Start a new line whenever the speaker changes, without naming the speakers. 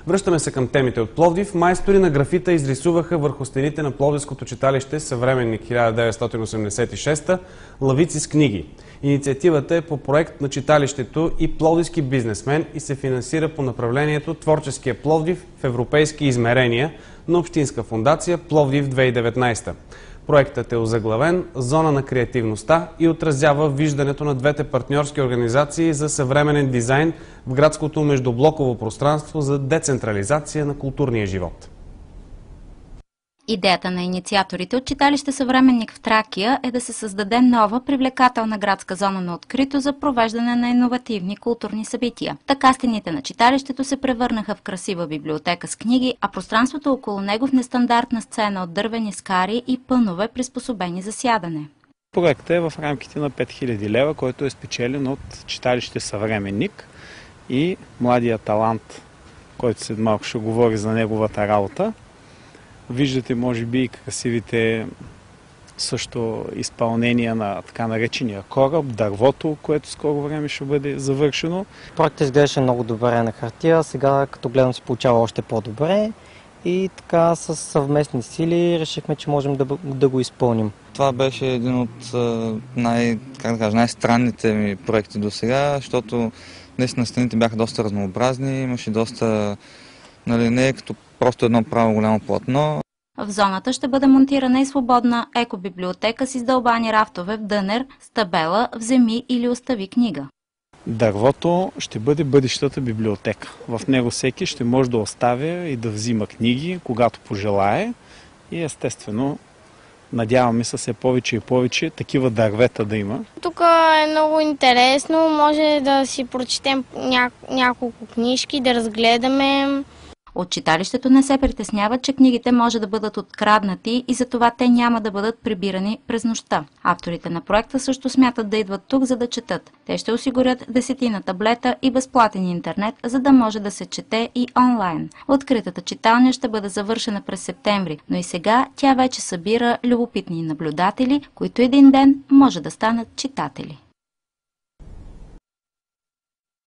Връщаме се към темите от Пловдив. Майстори на графита изрисуваха върху стените на Пловдивското читалище Съвременник 1986 лавици с книги. Инициативата е по проект на читалището и пловдивски бизнесмен и се финансира по направлението Творческия Пловдив в европейски измерения на Общинска фондация Пловдив 2019. Проектът е озаглавен "Зона на креативността" и отразява виждането на двете партньорски организации за съвременен дизайн в градското междублоково пространство за децентрализация на културния живот.
Идеята на инициаторите от читалище Съвременник в Тракия е да се създаде нова привлекателна градска зона на открито за провеждане на иновативни културни събития. Така стените на читалището се превърнаха в красива библиотека с книги, а пространството около него в нестандартна сцена от дървени скари и пънове, приспособени за сядане.
Проектът е в рамките на 5000 лева, който е спечелен от читалище Съвременник и младия талант, който след малко ще говори за неговата работа. Виждате, може би, и красивите също изпълнения на така наречения кораб, дървото, което скоро време ще бъде завършено.
Проектът изглеждаше много добре на хартия, сега като гледам се получава още по-добре и така с съвместни сили решихме, че можем да го изпълним.
Това беше един от най-странните ми проекти до сега, защото наистина стените бяха доста разнообразни, имаше доста, не като просто едно право голямо платно.
В зоната ще бъде монтирана и свободна екобиблиотека с издълбани рафтове в дънер, с табела "Вземи или остави книга".
Дървото ще бъде бъдещата библиотека. В него всеки ще може да оставя и да взима книги, когато пожелае. И естествено, надяваме се все повече и повече такива дървета да има.
Тук е много интересно, може да си прочетем няколко книжки, да разгледаме.
От читалището не се притесняват, че книгите може да бъдат откраднати и затова те няма да бъдат прибирани през нощта. Авторите на проекта също смятат да идват тук, за да четат. Те ще осигурят 10 таблета и безплатен интернет, за да може да се чете и онлайн. Откритата читалня ще бъде завършена през септември, но и сега тя вече събира любопитни наблюдатели, които един ден може да станат читатели.